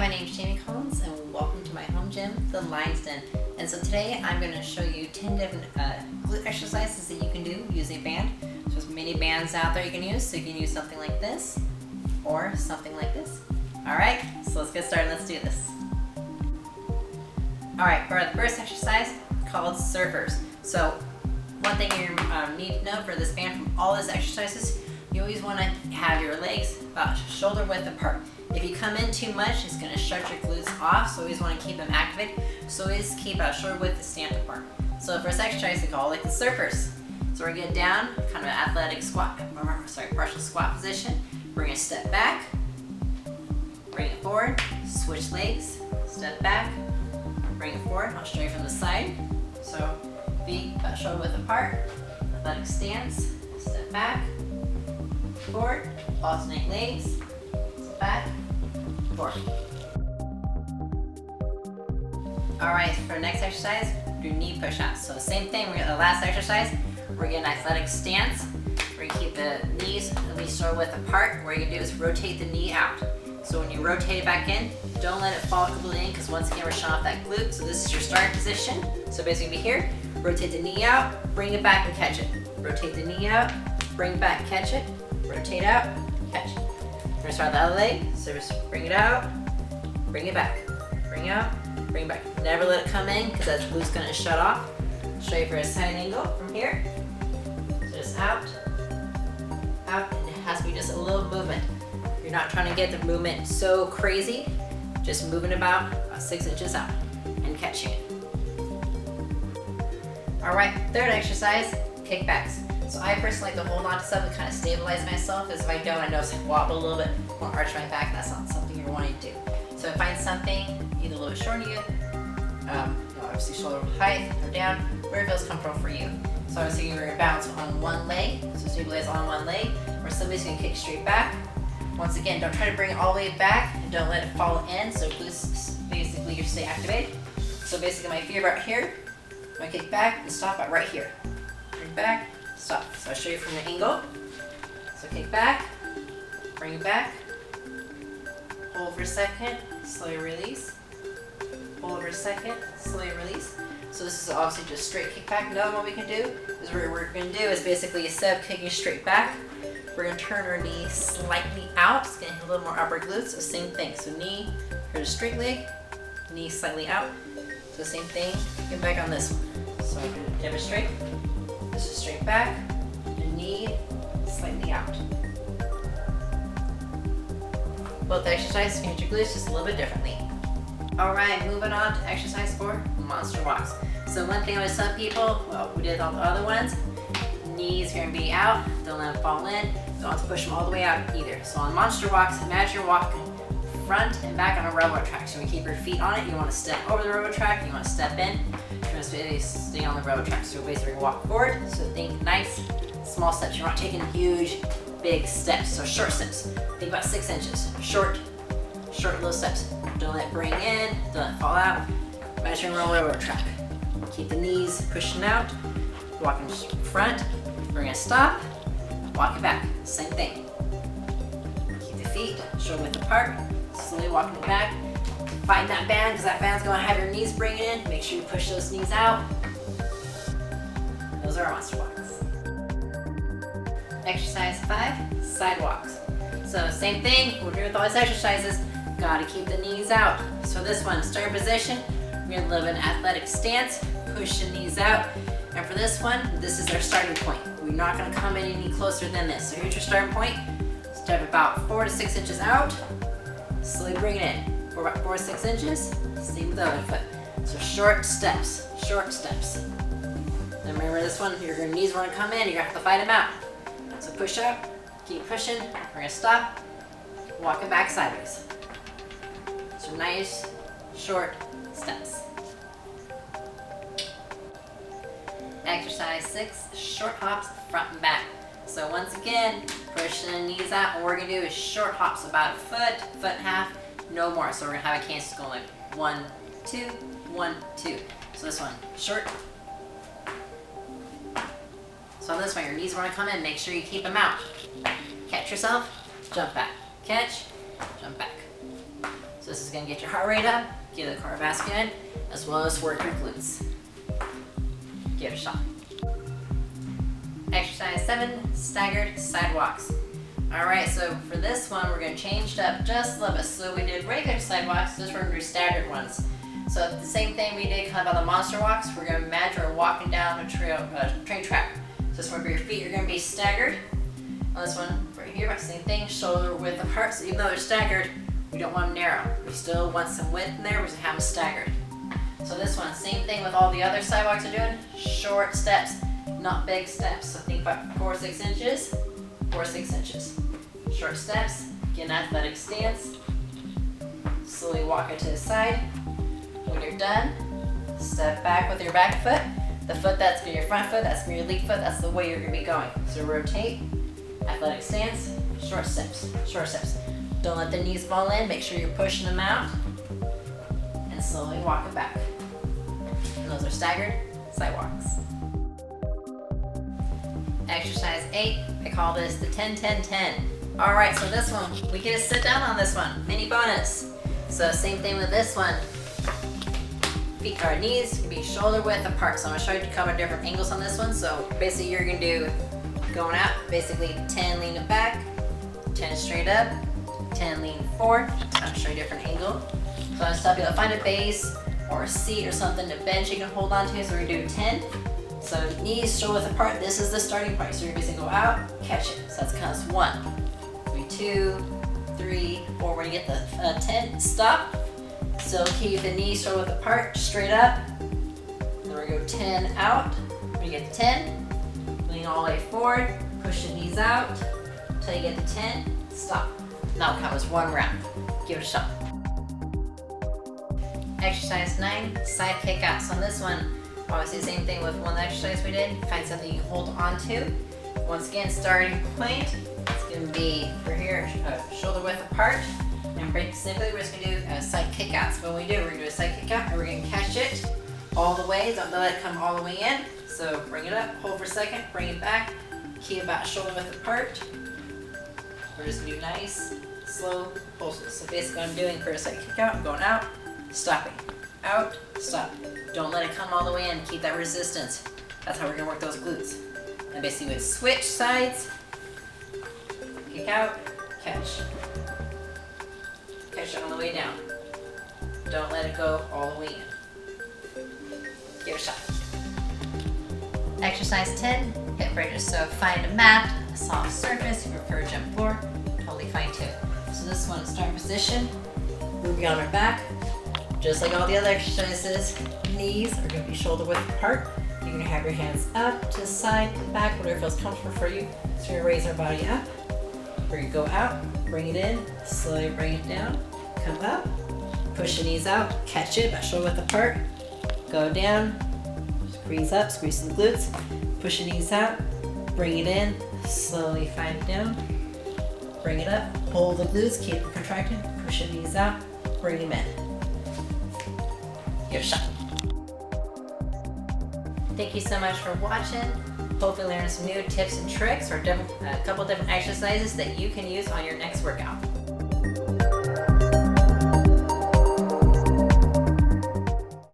my name is Jamie Collins and welcome to my home gym, the Lion's Den. And so today I'm going to show you 10 different glute exercises that you can do using a band. So there's many bands out there you can use, so you can use something like this or something like this. Alright, so let's get started, let's do this. Alright, for the first exercise called surfers. So one thing you need to know for this band from all these exercises, you always want to have your legs about shoulder width apart. If you come in too much, it's going to shut your glutes off, so always want to keep them activated. So always keep a shoulder width stance apart. So the first exercise we call it the surfers. So we're going to get down, kind of an athletic squat, partial squat position. We're going to step back, bring it forward, switch legs, step back, bring it forward. I'll show you from the side. So feet about shoulder width apart, athletic stance, step back, forward, alternate legs, step back, forward. Alright, for the next exercise, do knee push-ups. So same thing, we're the last exercise, we're getting an athletic stance. We're gonna keep the knees at least shoulder width apart. What you're gonna do is rotate the knee out. So when you rotate it back in, don't let it fall completely in, because once again we're showing off that glute. So this is your starting position. So basically be here, rotate the knee out, bring it back and catch it. Rotate the knee out, bring it back, catch it, rotate out, catch it. We're gonna start the other leg, so just bring it out, bring it back, bring it out, bring it back. Never let it come in, because that glute's gonna shut off. Show you for a side angle from here. So just out, and it has to be just a little movement. You're not trying to get the movement so crazy, just moving about 6 inches out and catching it. All right, third exercise, kickbacks. So I personally like to hold on to something to kind of stabilize myself, because if I don't, I know I wobble a little bit, won't arch my back, and that's not something you're wanting to do. So find something either a little bit shorter than you, obviously shoulder height or down, where it feels comfortable for you. So obviously you're gonna bounce on one leg, so stabilize on one leg, or somebody's gonna kick straight back. Once again, don't try to bring it all the way back, and don't let it fall in, so glutes, basically you stay activated. So basically my feet right here, I'm gonna kick back and stop at right here. Bring back, stop. So I'll show you from the angle. So kick back, bring it back, hold for a second, slowly release. Hold for a second, slowly release. So this is obviously just straight kick back. Another one we can do is what we're going to do is basically instead of kicking straight back, we're going to turn our knee slightly out. It's going to hit a little more upper glutes. So same thing. So knee, here's a straight leg, knee slightly out. So same thing, get back on this one. So I'm going to demonstrate. This is straight back, and knee slightly out. Both exercises can hit your glutes just a little bit differently. Alright, moving on to exercise 4, monster walks. So one thing I always tell people, well, we did all the other ones, knees are going to be out, don't let them fall in, don't have to push them all the way out either. So on monster walks, imagine you're walking front and back on a railroad track. So when you keep your feet on it, you want to step over the railroad track, you want to step in, you want to stay on the railroad track. So basically walk forward, so think nice, small steps. You're not taking huge, big steps, so short steps. Think about 6 inches, short little steps. Don't let it bring in, don't let it fall out. Imagine you're on a railroad track. Keep the knees pushing out, walking front, we're gonna stop, walk it back, same thing. Keep the feet shoulder width apart, slowly walking it back. Find that band, because that band's gonna have your knees bring it in. Make sure you push those knees out. Those are our monster walks. Exercise 5, sidewalks. So same thing, we're doing with all these exercises. Gotta keep the knees out. So this one, starting position, we're gonna live in athletic stance, push the knees out. And for this one, this is our starting point. We're not gonna come in any closer than this. So here's your starting point. Step about 4 to 6 inches out, slowly bring it in. For about 4 to 6 inches, same with the other foot. So short steps, short steps. And remember this one, your knees wanna come in, you're gonna have to fight them out. So push up, keep pushing, we're gonna stop, walk it back sideways. So nice, short steps. Exercise 6, short hops front and back. So once again, pushing the knees out. What we're gonna do is short hops about a foot, foot and a half, no more. So we're gonna have a cadence going like 1, 2, 1, 2. So this one, short. So on this one, your knees wanna come in, make sure you keep them out. Catch yourself, jump back. Catch, jump back. So This is gonna get your heart rate up, get the cardiovascular in, as well as work your glutes. Give it a shot. Exercise 7, staggered sidewalks. All right, so for this one, we're gonna change it up just a little bit. So we did regular sidewalks, this we're gonna do staggered ones. So the same thing we did kind of on the monster walks, we're gonna imagine we're walking down a train track. So this one for your feet are gonna be staggered. On this one right here, same thing, shoulder width apart. So even though they're staggered, we don't want them narrow. We still want some width in there, we just have them staggered. So this one, same thing with all the other sidewalks are doing, short steps, not big steps. So think about 4 or 6 inches, 4 or 6 inches. Short steps, get an athletic stance, slowly walk it to the side. When you're done, step back with your back foot. The foot that's gonna be your front foot, that's gonna be your lead foot, that's the way you're gonna be going. So rotate, athletic stance, short steps, short steps. Don't let the knees fall in, make sure you're pushing them out, and slowly walk it back. And those are staggered sidewalks. Exercise 8, I call this the 10-10-10. All right, so this one, we get to sit down on this one, mini bonus. So same thing with this one. Feet or knees can be shoulder width apart. So I'm gonna show you a couple of different angles on this one. So basically you're gonna do going out, basically 10 lean it back, 10 straight up, 10 lean forward. So I'm gonna show you a different angle. So I'm gonna stop you to find a base or a seat or something to bench you can hold on to. So we're gonna do 10. So knees shoulder width apart, this is the starting point. So you're basically go out, catch it. So that's kind of 1. 2, 3, 4. When you get the 10, stop. So keep the knees shoulder width apart, straight up. Then we're gonna go 10 out. When you get to 10, lean all the way forward, push the knees out until you get to 10, stop. Now count as 1 round. Give it a shot. Exercise 9, side kickouts. On this one, obviously the same thing with one exercise we did. Find something you can hold on to. Once again, starting point. It's going to be for here, shoulder width apart. And simply we're just going to do a side kick out. So when we do, we're going to do a side kick out and we're going to catch it all the way. Don't let it come all the way in. So bring it up, hold for a second, bring it back. Keep about shoulder width apart. We're just going to do nice, slow pulses. So basically what I'm doing for a side kick out, I'm going out, stopping, out, stop. Don't let it come all the way in. Keep that resistance. That's how we're going to work those glutes. And basically we switch sides. Kick out, catch. Catch it on the way down. Don't let it go all the way in. Give it a shot. Exercise 10, hip bridges. So find a mat, a soft surface, if you prefer gym floor, totally fine too. So this one, starting position, moving on our back. Just like all the other exercises, knees are going to be shoulder width apart. You're going to have your hands up, to the side, to the back, whatever feels comfortable for you. So you're going to raise our body up. We're going to go out, bring it in, slowly bring it down, come up, push the knees out, catch it, about shoulder width apart, go down, squeeze up, squeeze some glutes, push the knees out, bring it in, slowly find it down, bring it up, hold the glutes, keep it contracted, push the knees out, bring them in. Give it a shot. Thank you so much for watching. Hopefully learn some new tips and tricks or a couple different exercises that you can use on your next workout.